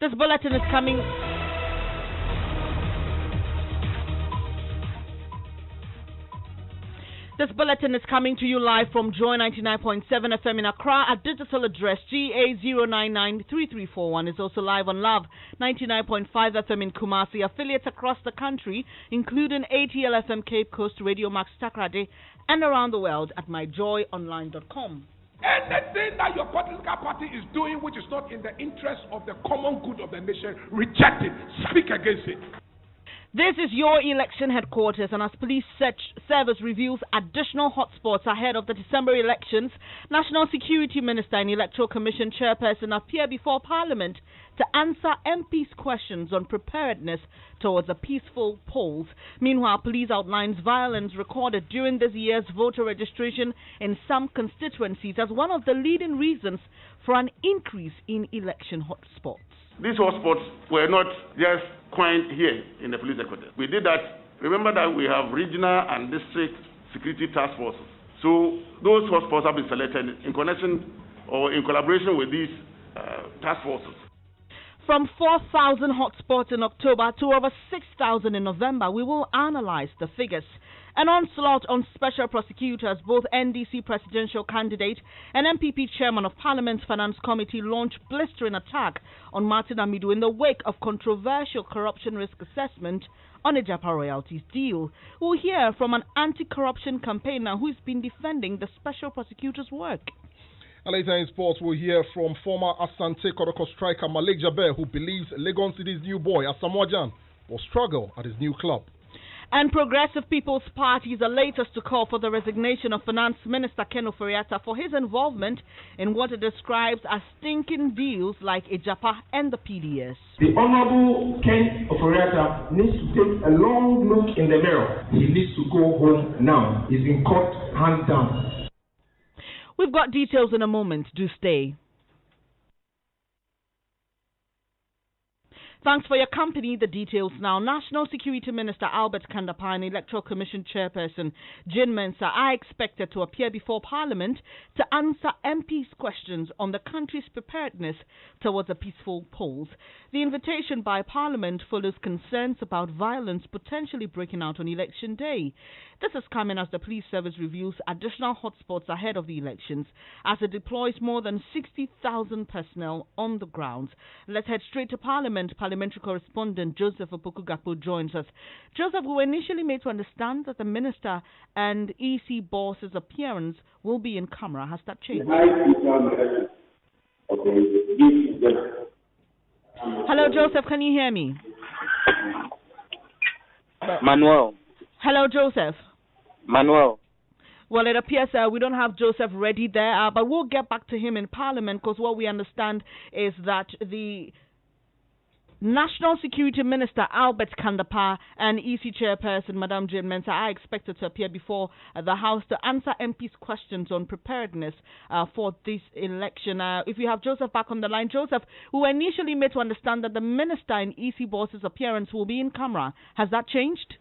This bulletin is coming. This bulletin is coming to you live from Joy 99.7 FM in Accra. Our digital address GA0993341 is also live on Love 99.5 FM in Kumasi. Affiliates across the country, including ATL FM Cape Coast, Radio Max Takrade, and around the world at myjoyonline.com. Anything that your political party is doing which is not in the interest of the common good of the nation, reject it. Speak against it. This is your election headquarters, and as Police Service reviews additional hotspots ahead of the December elections, National Security Minister and Electoral Commission Chairperson appear before Parliament to answer MPs' questions on preparedness towards a peaceful polls. Meanwhile, police outlines violence recorded during this year's voter registration in some constituencies as one of the leading reasons for an increase in election hotspots. These hotspots were not just coined here in the police headquarters. We did that. Remember that we have regional and district security task forces. So those hotspots have been selected in connection or in collaboration with these task forces. From 4,000 hotspots in October to over 6,000 in November, we will analyze the figures. An onslaught on special prosecutors, both NDC presidential candidate and MPP chairman of Parliament's Finance Committee launched blistering attack on Martin Amidu in the wake of controversial corruption risk assessment on a Japa royalties deal. We'll hear from an anti-corruption campaigner who's been defending the special prosecutor's work. Later in sports, we'll hear from former Asante Kodoko striker Malik Jaber, who believes Legon City's new boy, Asamoah Gyan, will struggle at his new club. And Progressive People's Party is the latest to call for the resignation of Finance Minister Ken Ofori-Atta for his involvement in what it describes as stinking deals like Ejapa and the PDS. The Honorable Ken Ofori-Atta needs to take a long look in the mirror. He needs to go home now. He's in court, hands down. We've got details in a moment. Do stay. Thanks for your company. The details now. National Security Minister Albert Kandapah and Electoral Commission Chairperson Jin Mensah are expected to appear before Parliament to answer MPs' questions on the country's preparedness towards a peaceful polls. The invitation by Parliament follows concerns about violence potentially breaking out on election day. This is coming as the police service reviews additional hotspots ahead of the elections as it deploys more than 60,000 personnel on the ground. Let's head straight to Parliament. Parliamentary correspondent Joseph Opoku-Gakpo joins us. Joseph, we were initially made to understand that the minister and EC boss's appearance will be in camera. Has that changed? Hello, Joseph. Can you hear me? Manuel. Hello, Joseph. Manuel. Well, it appears we don't have Joseph ready there, but we'll get back to him in Parliament because what we understand is that the National Security Minister Albert Kandapah and EC Chairperson Madam Jin Mensah are expected to appear before the House to answer MPs' questions on preparedness for this election. If we have Joseph back on the line, Joseph, we were initially made to understand that the Minister and EC boss's appearance will be in camera. Has that changed?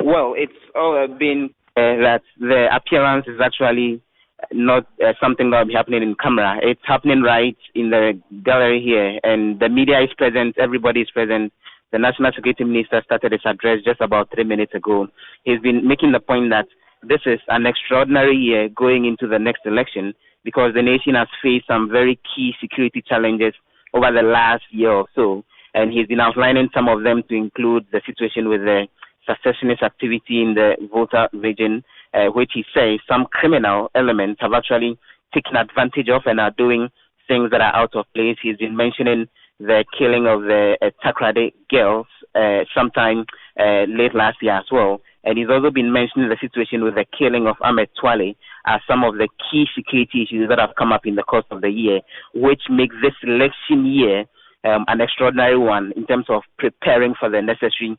Well, it's all been that the appearance is actually not something that will be happening in camera. It's happening right in the gallery here, and the media is present, everybody is present. The National Security Minister started his address just about 3 minutes ago. He's been making the point that this is an extraordinary year going into the next election because the nation has faced some very key security challenges over the last year or so, and he's been outlining some of them to include the situation with the secessionist activity in the Volta region, which he says some criminal elements have actually taken advantage of and are doing things that are out of place. He's been mentioning the killing of the Takrade girls sometime late last year as well. And he's also been mentioning the situation with the killing of Ahmed Twale as some of the key security issues that have come up in the course of the year, which makes this election year an extraordinary one in terms of preparing for the necessary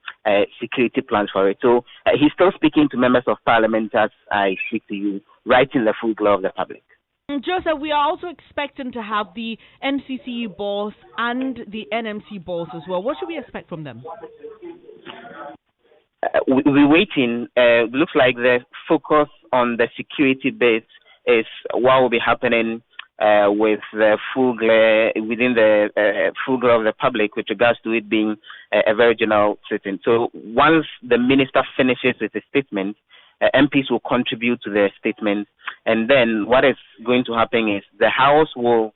security plans for it. So he's still speaking to members of Parliament as I speak to you, right in the full glow of the public. Joseph, we are also expecting to have the NCCE boss and the NMC boss as well. What should we expect from them? We're waiting. Looks like the focus on the security bits is what will be happening with the full glare within the full glare of the public with regards to it being a very general sitting. So once the minister finishes with his statement, MPs will contribute to their statement, and then what is going to happen is the House will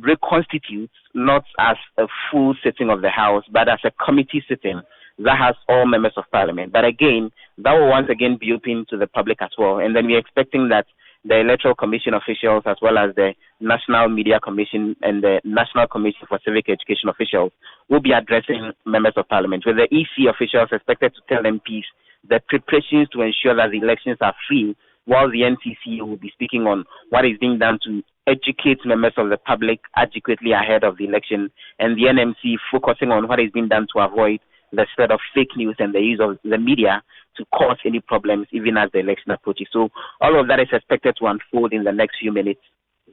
reconstitute not as a full sitting of the House, but as a committee sitting that has all members of Parliament. But again, that will once again be open to the public as well. And then we're expecting that the Electoral Commission officials, as well as the National Media Commission and the National Commission for Civic Education officials, will be addressing members of Parliament, with the EC officials expected to tell MPs the preparations to ensure that the elections are free, while the NCC will be speaking on what is being done to educate members of the public adequately ahead of the election, and the NMC focusing on what is being done to avoid the spread of fake news and the use of the media to cause any problems even as the election approaches. So all of that is expected to unfold in the next few minutes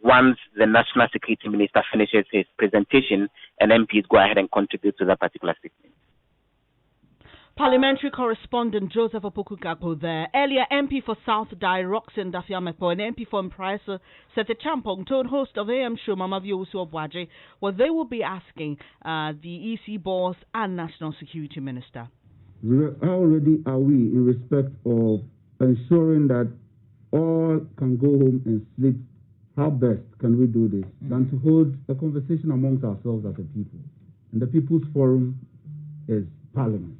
once the National Security Minister finishes his presentation and MPs go ahead and contribute to that particular statement. Parliamentary correspondent Joseph Opoku-Gakpo there. Earlier, MP for South Dai, Roxanne Dafiamepo, and MP for Mpresa, Sete Champong, told host of AM show Mama Viosu Obwaje what they will be asking the EC boss and National Security Minister. How ready are we in respect of ensuring that all can go home and sleep? How best can we do this than to hold a conversation amongst ourselves as a people? And the People's Forum is Parliament.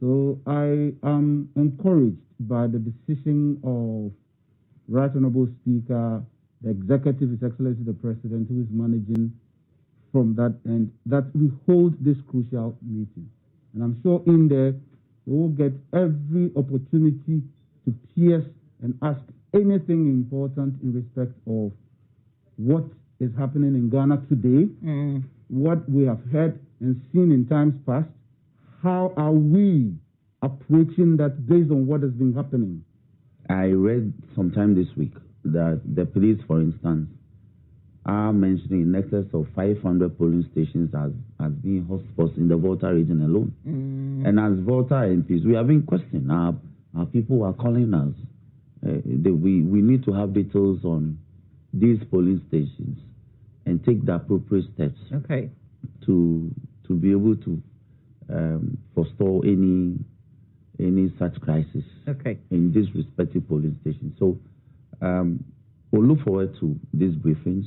So I am encouraged by the decision of Right Honourable Speaker, the Executive, His Excellency the President, who is managing from that end, that we hold this crucial meeting. And I'm sure in there we will get every opportunity to pierce and ask anything important in respect of what is happening in Ghana today, what we have heard and seen in times past. How are we approaching that based on what has been happening? I read sometime this week that the police, for instance, are mentioning in excess of 500 polling stations as being hotspots in the Volta region alone. And as Volta MPs, we have been questioned. Our people are calling us. We need to have details on these polling stations and take the appropriate steps to be able to forestall any such crisis in these respective polling stations. So we'll look forward to these briefings.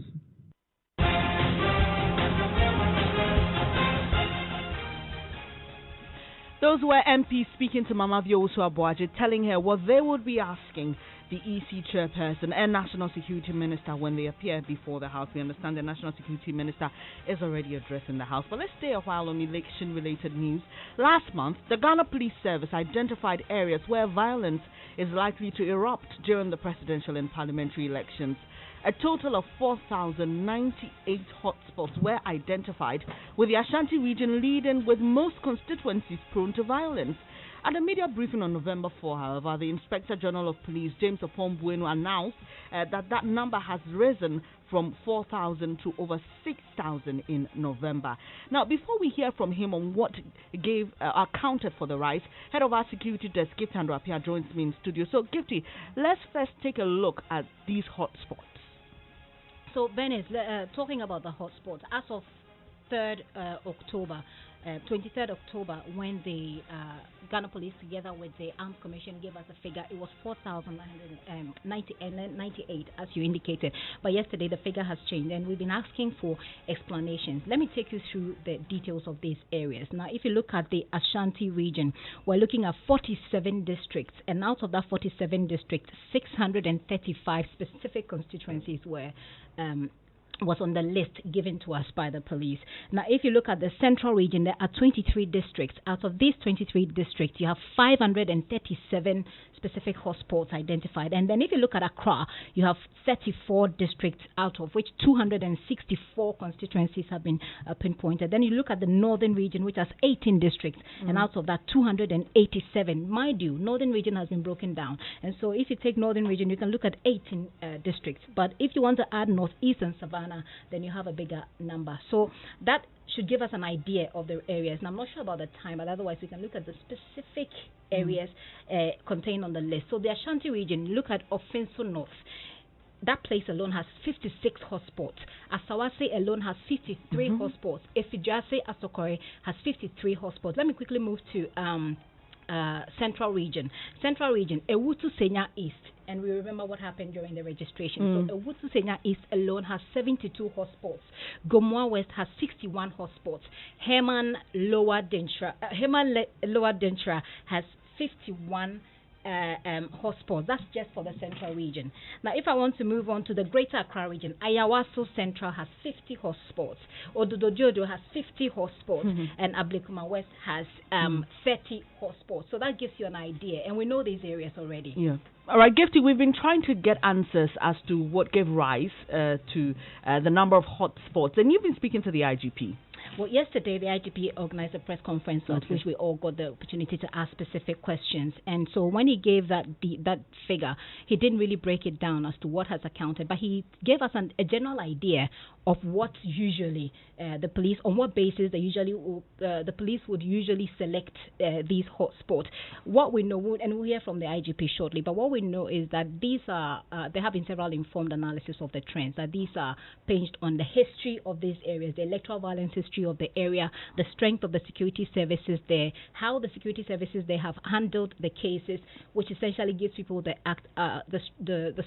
Those were MPs speaking to Mama Viosu Obwaje, telling her what they would be asking the EC chairperson and National Security Minister when they appear before the House. We understand the National Security Minister is already addressing the House. But let's stay a while on election-related news. Last month, the Ghana Police Service identified areas where violence is likely to erupt during the presidential and parliamentary elections. A total of 4,098 hotspots were identified, with the Ashanti region leading with most constituencies prone to violence. At a media briefing on November 4, however, the Inspector General of Police, James Opon-Bueno, announced that number has risen from 4,000 to over 6,000 in November. Now, before we hear from him on what accounted for the rise, head of our security desk, Gifty Andwapia, joins me in studio. So, Gifty, let's first take a look at these hotspots. So, Bernice, talking about the hotspots, as of 23rd October, when the Ghana Police, together with the Armed Commission, gave us a figure, it was 4,998, as you indicated. But yesterday, the figure has changed, and we've been asking for explanations. Let me take you through the details of these areas. Now, if you look at the Ashanti region, we're looking at 47 districts, and out of that 47 districts, 635 specific constituencies was on the list given to us by the police. Now, if you look at the central region, there are 23 districts. Out of these 23 districts, you have 537 specific hotspots identified. And then if you look at Accra, you have 34 districts, out of which 264 constituencies have been pinpointed. Then you look at the northern region, which has 18 districts, and out of that, 287. Mind you, northern region has been broken down. And so if you take northern region, you can look at 18 districts. But if you want to add northeast and Savannah, then you have a bigger number. So that should give us an idea of the areas. And I'm not sure about the time, but otherwise we can look at the specific areas contained on the list. So the Ashanti region, look at Offenso North. that place alone has 56 hotspots. Asawase alone has 53 hotspots. Efijase Asokore has 53 hotspots. Let me quickly move to Central Region. Central Region, Ewutu Senya East. And we remember what happened during the registration. So Ewutu Senya East alone has 72 hotspots. Gomoa West has 61 hotspots. Herman Lower Dentra has 51 hotspots. That's just for the Central Region. Now, if I want to move on to the Greater Accra Region, Ayawaso Central has 50 hotspots. Ododojodo has 50 hotspots, and Ablekuma West has 30 hotspots. So that gives you an idea, and we know these areas already. Yeah. All right, Gifty, we've been trying to get answers as to what gave rise to the number of hotspots, and you've been speaking to the IGP. Well, yesterday the IGP organized a press conference at which we all got the opportunity to ask specific questions. And so when he gave that figure, he didn't really break it down as to what has accounted, but he gave us a general idea of what usually the police, on what basis the police would usually select these hotspots. What we know, and we'll hear from the IGP shortly, but what we know is that these are, there have been several informed analysis of the trends, that these are based on the history of these areas, the electoral violence history of the area, the strength of the security services there, how the security services they have handled the cases, which essentially gives people the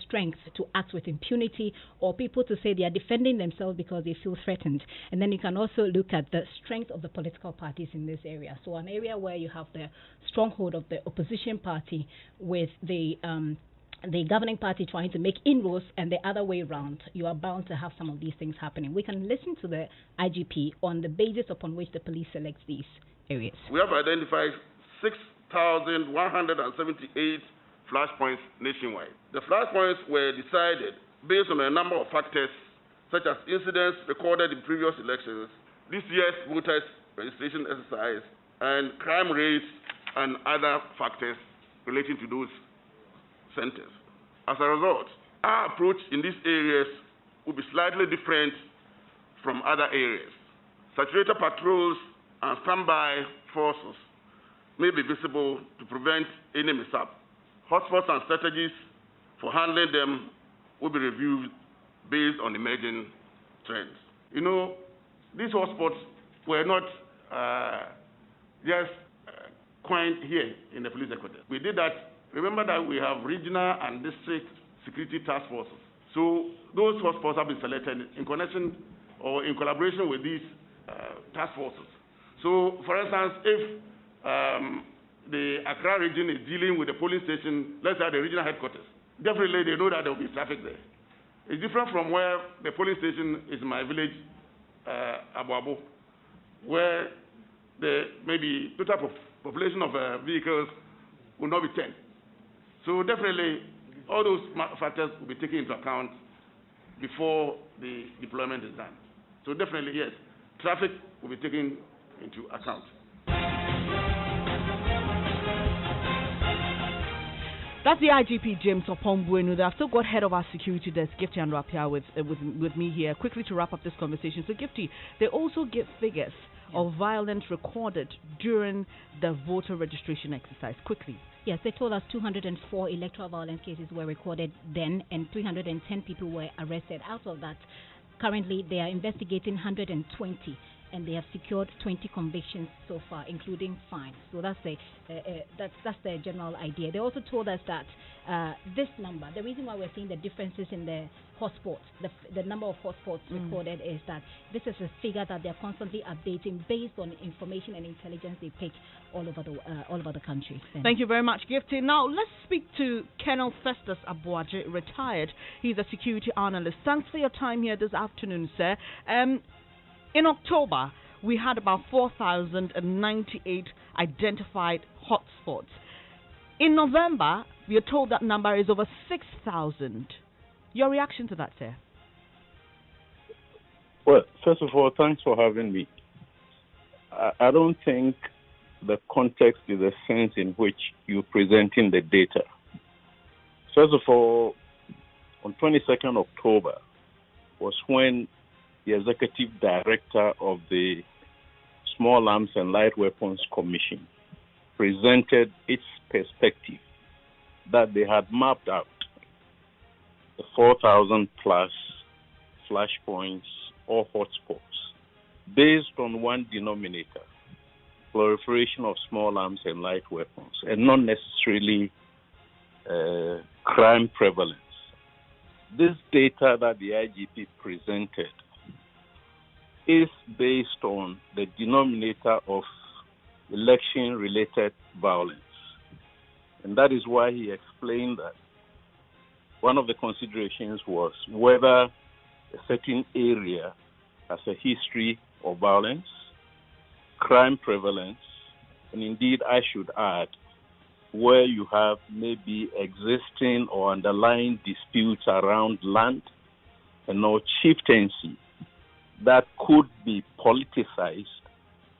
strength to act with impunity, or people to say they are defending themselves because they feel threatened. And then you can also look at the strength of the political parties in this area. So an area where you have the stronghold of the opposition party with the governing party trying to make inroads, and the other way around, you are bound to have some of these things happening. We can listen to the IGP on the basis upon which the police selects these areas. We have identified 6,178 flashpoints nationwide. The flashpoints were decided based on a number of factors, such as incidents recorded in previous elections, this year's voters registration exercise, and crime rates and other factors relating to those centers. As a result, our approach in these areas will be slightly different from other areas. Saturated patrols and standby forces may be visible to prevent any mishap. Hotspots and strategies for handling them will be reviewed based on emerging trends. You know, these hotspots were not just coined here in the police headquarters. We did that. Remember that we have regional and district security task forces. So those hotspots have been selected in connection or in collaboration with these task forces. So, for instance, if the Accra region is dealing with the polling station, let's say at the regional headquarters, definitely they know that there will be traffic there. It's different from where the polling station is in my village, Abu, where the maybe total population of vehicles will not be 10. So definitely, all those factors will be taken into account before the deployment is done. So definitely, yes, traffic will be taken into account. That's the IGP James Opombuenu. I've still got head of our security desk, Gifty Andrapia, with me here. Quickly to wrap up this conversation. So Gifty, they also give figures of violence recorded during the voter registration exercise. Quickly. Yes, they told us 204 electoral violence cases were recorded then, and 310 people were arrested. Out of that, currently they are investigating 120, and they have secured 20 convictions so far, including fines. So that's the general idea. They also told us that this number, the reason why we're seeing the differences in the hotspots, the number of hotspots recorded, is that this is a figure that they're constantly updating based on information and intelligence they pick all over the country. Thank you very much, Gifty. Now let's speak to Colonel Festus Abuaje, retired. He's a security analyst. Thanks for your time here this afternoon, sir. In October, we had about 4,098 identified hotspots. In November, we are told that number is over 6,000. Your reaction to that, sir? Well, first of all, thanks for having me. I don't think the context is the sense in which you're presenting the data. First of all, on 22nd October was when the executive director of the Small Arms and Light Weapons Commission presented its perspective that they had mapped out 4,000 plus flashpoints or hotspots based on one denominator: proliferation of small arms and light weapons, and not necessarily crime prevalence. This data that the IGP presented is based on the denominator of election-related violence. And that is why he explained that one of the considerations was whether a certain area has a history of violence, crime prevalence, and indeed, I should add, where you have maybe existing or underlying disputes around land and or chieftaincy that could be politicized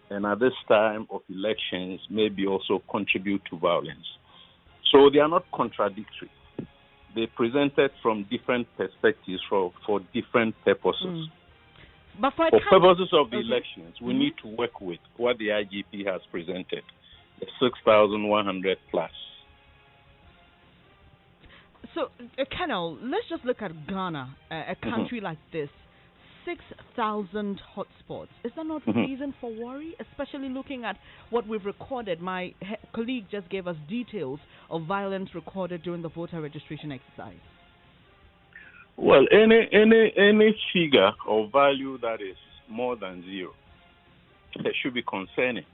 and at this time of elections maybe also contribute to violence. So they are not contradictory. They presented from different perspectives for different purposes. But for purposes of the elections, we need to work with what the IGP has presented, the 6,100 plus. So, Colonel, let's just look at Ghana, a country like this. 6,000 hotspots. Is that not reason for worry, especially looking at what we've recorded? My colleague just gave us details of violence recorded during the voter registration exercise. Well, any figure or value that is more than zero, that should be concerning.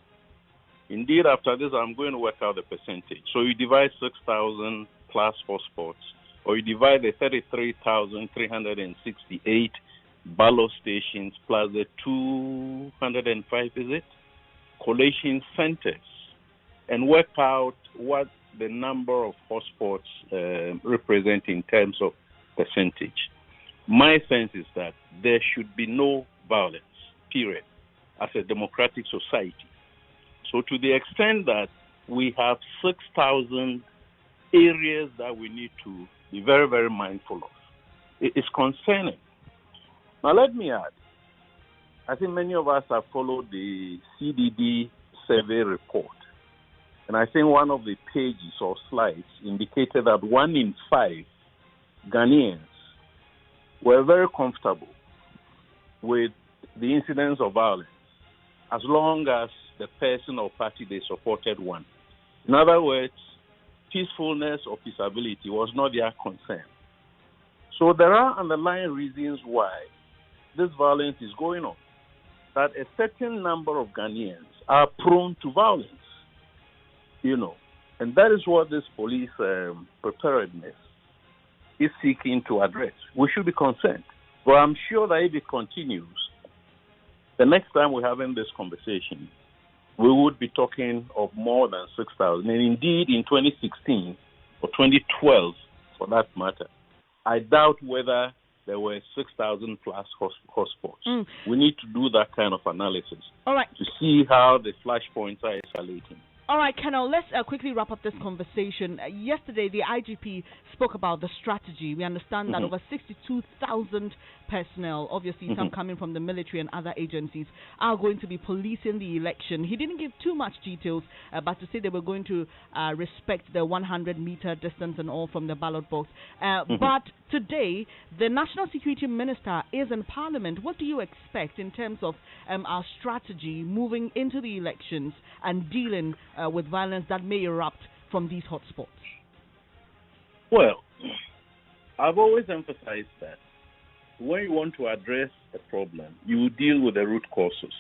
Indeed, after this, I'm going to work out the percentage. So you divide 6,000 plus hotspots, or you divide the 33,368 ballot stations plus the 205, is it, collation centers, and work out what the number of hotspots represent in terms of percentage. My sense is that there should be no violence, period, as a democratic society. So to the extent that we have 6,000 areas that we need to be very, very mindful of, it is concerning. Now let me add, I think many of us have followed the CDD survey report. And I think one of the pages or slides indicated that 1 in 5 Ghanaians were very comfortable with the incidence of violence as long as the person or party they supported won. In other words, peacefulness or peaceability was not their concern. So there are underlying reasons why this violence is going on. That a certain number of Ghanaians are prone to violence, and that is what this police preparedness is seeking to address. We should be concerned. But I'm sure that if it continues, the next time we're having this conversation, we would be talking of more than 6,000. And indeed, in 2016 or 2012, for that matter, I doubt whether there were 6,000 plus hotspots. We need to do that kind of analysis to see how the flashpoints are escalating. All right, Colonel, let's quickly wrap up this conversation. Yesterday, the IGP spoke about the strategy. We understand that over 62,000 personnel, obviously some coming from the military and other agencies, are going to be policing the election. He didn't give too much details, but to say they were going to respect the 100-meter distance and all from the ballot box. But today, the National Security Minister is in Parliament. What do you expect in terms of our strategy moving into the elections and dealing with violence that may erupt from these hotspots? Well, I've always emphasized that when you want to address a problem, you deal with the root causes.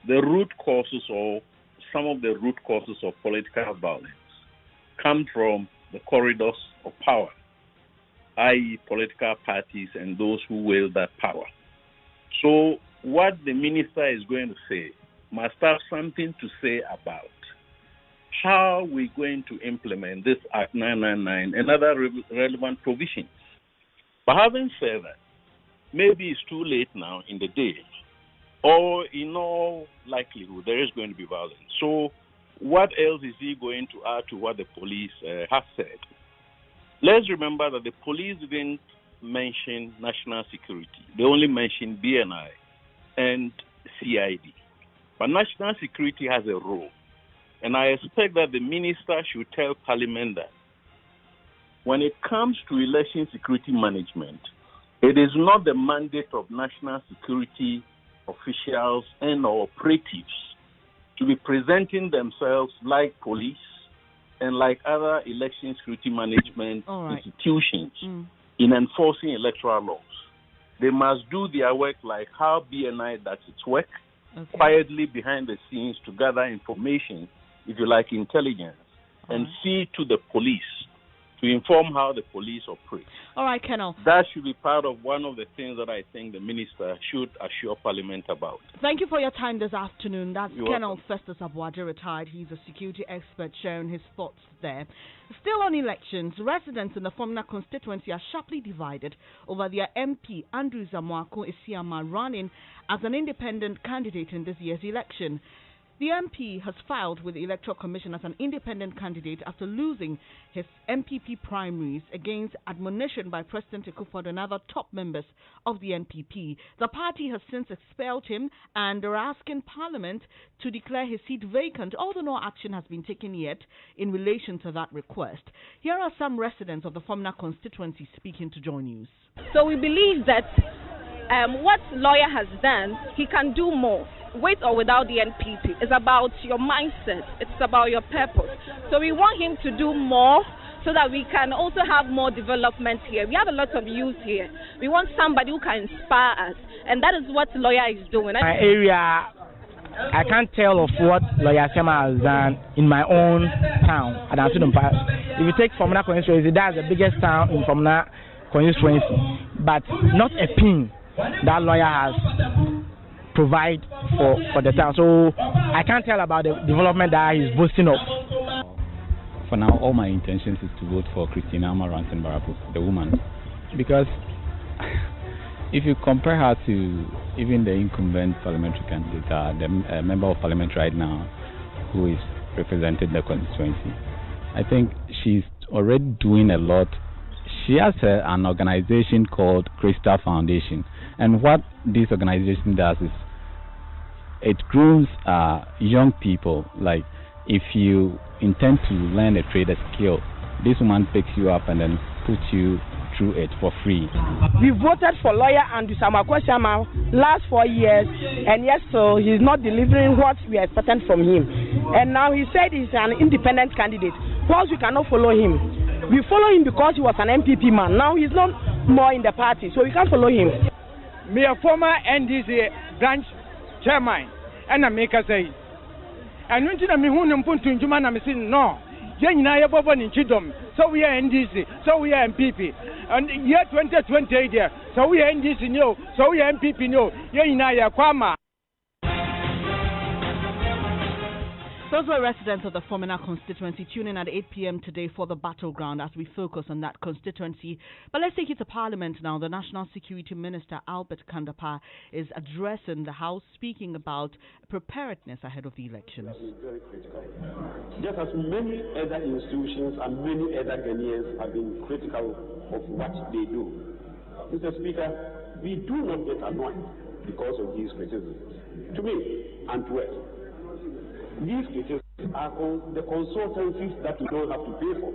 The root causes, or some of the root causes of political violence, come from the corridors of power, i.e. political parties and those who wield that power. So what the minister is going to say must have something to say about how we're going to implement this Act 999 and other relevant provisions. But having said that, maybe it's too late now in the day, or in all likelihood, there is going to be violence. So what else is he going to add to what the police have said? Let's remember that the police didn't mention national security. They only mentioned BNI and CID. But national security has a role. And I expect that the minister should tell Parliament that when it comes to election security management, it is not the mandate of national security officials and operatives to be presenting themselves like police and like other election security management institutions in enforcing electoral laws. They must do their work like how BNI does its work, quietly behind the scenes to gather information, if you like, intelligence, and see to the police to inform how the police operate. All right, Colonel. That should be part of one of the things that I think the minister should assure Parliament about. Thank you for your time this afternoon. That's You're Colonel welcome. Festus Abuaje, retired. He's a security expert sharing his thoughts there. Still on elections, residents in the Fomna constituency are sharply divided over their MP, Andrew Zamwako Isiama, running as an independent candidate in this year's election. The MP has filed with the Electoral Commission as an independent candidate after losing his MPP primaries against admonition by President Akufo-Addo and other top members of the NPP. The party has since expelled him and are asking Parliament to declare his seat vacant, although no action has been taken yet in relation to that request. Here are some residents of the Fomna constituency speaking to Joy News. So we believe that what lawyer has done, he can do more. With or without the NPP, it's about your mindset, it's about your purpose. So we want him to do more so that we can also have more development here. We have a lot of youth here. We want somebody who can inspire us, and that is what lawyer is doing. My area, I can't tell of what lawyer Sema has done in my own town. If you take Fomna constituency, that's the biggest town in Fomna constituency, but not a pin that lawyer has provide for the town. So I can't tell about the development that he's boasting of. For now, all my intentions is to vote for Christina Amarantin Barapu, the woman, because if you compare her to even the incumbent parliamentary candidate, the member of parliament right now, who is representing the constituency, I think she's already doing a lot. She has an organization called Crystal Foundation, and what this organization does is it grooms young people. Like, if you intend to learn a trade, a skill, this woman picks you up and then puts you through it for free. We voted for lawyer Andrew Zamwako Isiama last 4 years, and yes, so he's not delivering what we expected from him. And now he said he's an independent candidate. Because we cannot follow him. We follow him because he was an MPP man. Now he's not more in the party, so we can't follow him. Me a former NDC branch chairman, and I make a say. And when I mean, I'm saying no. So we are NDC, so we are MPP. And year 2020 there, so we are NDC no, so we are MPP no. Yeah, Kwama. Those were residents of the Fomena constituency. Tune in at 8 p.m. today for the battleground as we focus on that constituency. But let's take it to Parliament now. The National Security Minister, Albert Kandapah, is addressing the House, speaking about preparedness ahead of the elections. Very critical. Just as many other institutions and many other Ghanaians have been critical of what they do. Mr. Speaker, we do not get annoyed because of these criticisms. To me and to us, these criticisms are the consultancies that you don't have to pay for.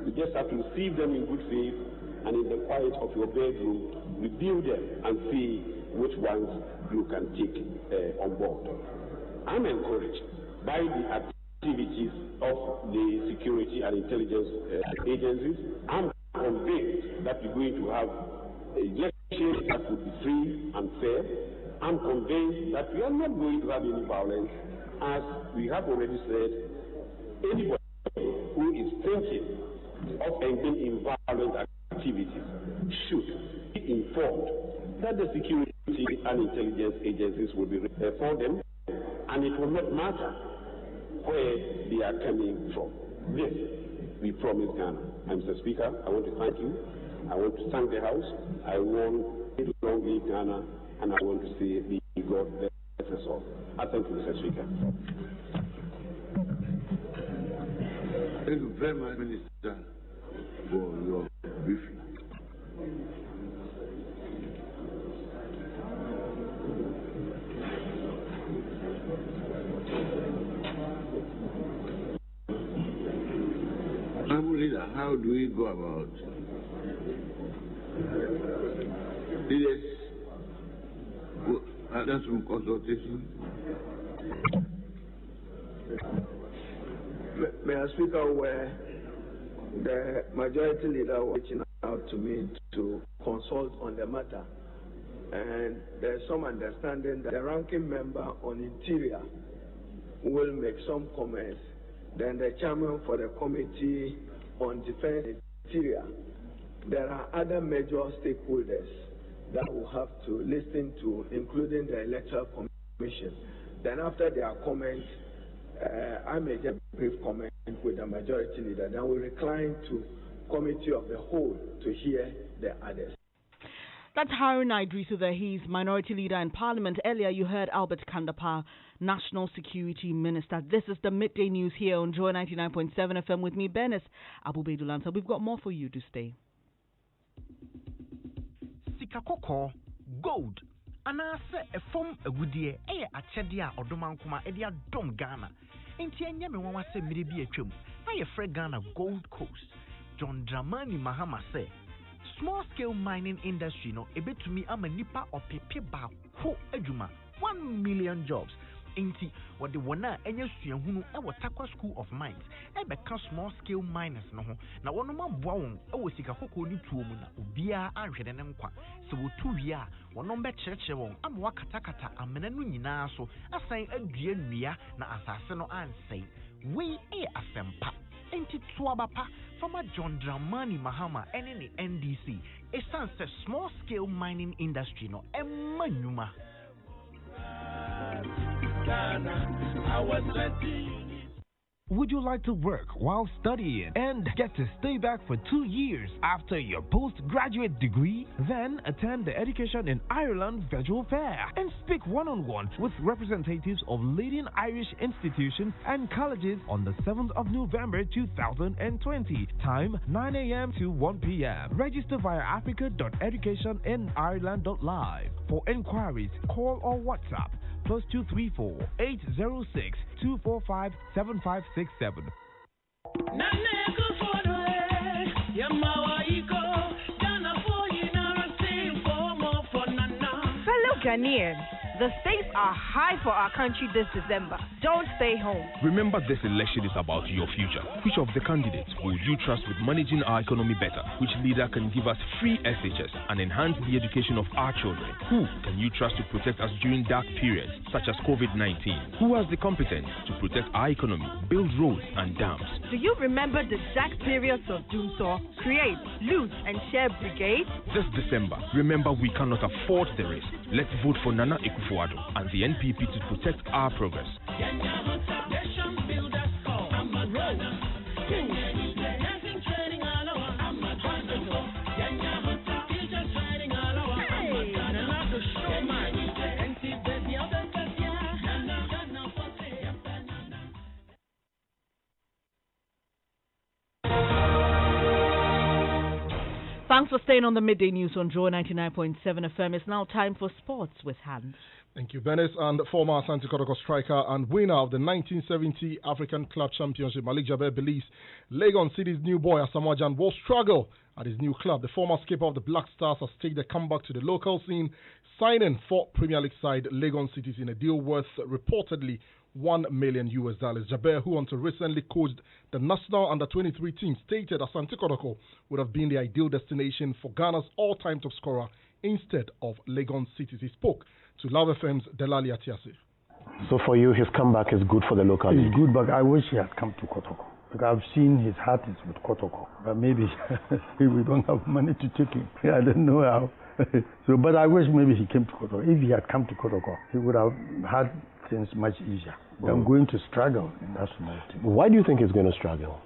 You just have to receive them in good faith and in the quiet of your bedroom, review them and see which ones you can take on board. I'm encouraged by the activities of the security and intelligence agencies. I'm convinced that we're going to have a election that will be free and fair. I'm convinced that we are not going to have any violence. As we have already said, anybody who is thinking of engaging in violent activities should be informed that the security and intelligence agencies will be there for them, and it will not matter where they are coming from. This we promise Ghana. Mr. Speaker, I want to thank you. I want to thank the House. I want to long live Ghana, and I want to say, may God bless us all. I thank you, Mr. Speaker. Thank you very much, Minister, for your briefing. Honorable Leader, how do we go about leaders under some consultation? Mr. Speaker, where the majority leader was reaching out to me to consult on the matter, and there's some understanding that the ranking member on Interior will make some comments, then the chairman for the Committee on Defense Interior. There are other major stakeholders that will have to listen to, including the Electoral Commission. Then after their comments, I may just brief comment with the majority leader. Then we recline to Committee of the Whole to hear the others. That's Harun Idrisu there. He's Minority Leader in Parliament. Earlier you heard Albert Kandapah, National Security Minister. This is the Midday News here on Joy 99.7 FM with me, Bernice Abu-Baidoo Lansah. We've got more for you to stay. Sikakoko, gold. Anase a form a goodie, a chedia or domankuma, edia dom Ghana. Inti enyame wama se mirebi etwem. Aye fre Ghana Gold Coast. John Dramani Mahama say, small scale mining industry no ebetumi ama nipa opepe ba ho adwuma 1 million jobs. Inti what the wana enye suahunu e Takwa School of Mines e beka small scale miners no ho na wono maboa won e wo sika kokko ni tuo mu na obia anhwede ne nkwa se wo tu wi a wono be kyerɛkyerɛ won ama wakatakata amena no nyinaa so asan adua nnua na asase no ansɛe we e asempa enti tuabapa former John Dramani Mahama ene NDC e sanse small scale mining industry no emma nyuma. Would you like to work while studying and get to stay back for 2 years after your postgraduate degree? Then attend the Education in Ireland Virtual Fair and speak one-on-one with representatives of leading Irish institutions and colleges on the 7th of November 2020. Time 9 a.m. to 1 p.m. Register via africa.educationinireland.live. For inquiries, call or WhatsApp +234 806 245 7567. Fellow Ghanaians, the stakes are high for our country this December. Don't stay home. Remember, this election is about your future. Which of the candidates will you trust with managing our economy better? Which leader can give us free SHS and enhance the education of our children? Who can you trust to protect us during dark periods such as COVID-19? Who has the competence to protect our economy, build roads and dams? Do you remember the dark periods of Doomsaw, Create, Loot and Share Brigade? This December, remember we cannot afford the risk. Let's vote for Nana Akufo-Addo and the NPP to protect our progress. Thanks for staying on the Midday News on Joy 99.7 FM. It's now time for sports with Hans. Thank you, Bernice. And former Asante Kotoko striker and winner of the 1970 African Club Championship, Malik Jaber, believes Legon City's new boy, Asamoah Gyan, will struggle at his new club. The former skipper of the Black Stars has taken a comeback to the local scene, signing for Premier League side Legon Cities in a deal worth reportedly $1 million. Jaber, who until recently coached the national under-23 team, stated Asante Kotoko would have been the ideal destination for Ghana's all-time top scorer instead of Legon Cities. He spoke to Love FM's Delali Atiasi. So for you, his comeback is good for the local league? It's good, but I wish he had come to Kotoko. Because I've seen his heart is with Kotoko. But maybe we don't have money to take him. I don't know how. But I wish maybe he came to Kotoko. If he had come to Kotoko, he would have had things much easier. I'm going to struggle in that small team. Why do you think he's going to struggle?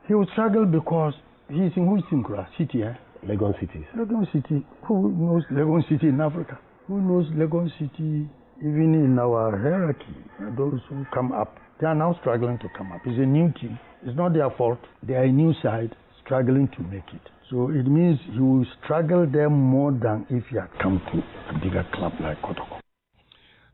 He will struggle because he's in which city? Legon City. Legon City. Who knows Legon City in Africa? Who knows Legon City even in our hierarchy? Those who come up, they are now struggling to come up. It's a new team. It's not their fault. They are a new side struggling to make it. So it means he will struggle there more than if he had come to a bigger club like Kotoko.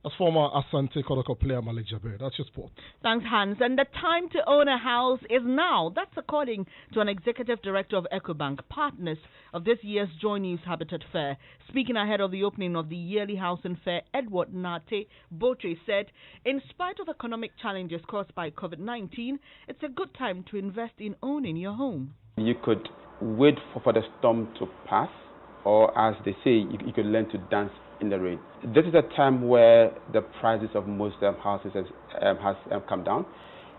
That's former Asante Kotoko player Malik Jabir. That's your sport. Thanks, Hans. And the time to own a house is now. That's according to an executive director of EcoBank, partners of this year's Joy News Habitat Fair. Speaking ahead of the opening of the yearly housing fair, Edward Nate Botre said, in spite of economic challenges caused by COVID-19, it's a good time to invest in owning your home. You could wait for the storm to pass, or as they say, you could learn to dance in the rain. This is a time where the prices of most houses has come down,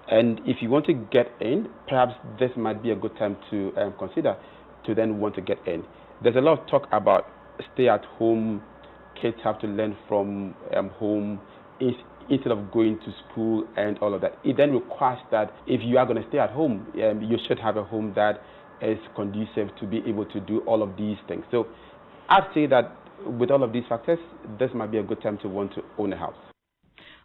and if you want to get in, perhaps this might be a good time to consider to then want to get in. There's a lot of talk about stay at home, kids have to learn from home instead of going to school and all of that. It then requires that if you are going to stay at home, you should have a home that is conducive to be able to do all of these things. So I'd say that with all of these factors, this might be a good time to want to own a house.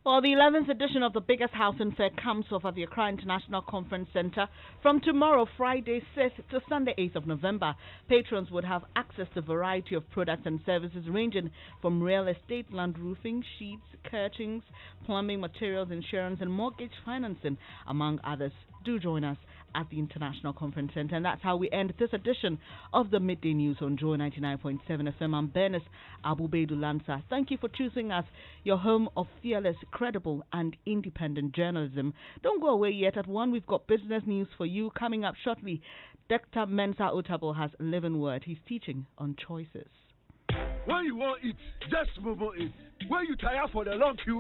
Well, the 11th edition of the biggest housing fair comes off at the Accra International Conference Center from tomorrow, Friday 6th to Sunday 8th of November. Patrons would have access to a variety of products and services ranging from real estate, land roofing, sheets, curtains, plumbing, materials, insurance, and mortgage financing, among others. Do join us at the International Conference Center. And that's how we end this edition of the Midday News on Joy 99.7 FM. I'm Bernice Abu-Baidoo Lansah. Thank you for choosing us, your home of fearless, credible, and independent journalism. Don't go away yet. At 1, we've got business news for you. Coming up shortly, Dr. Mensa Otabo has a living word. He's teaching on choices. When you want it, just move it. When you tire for the long queue,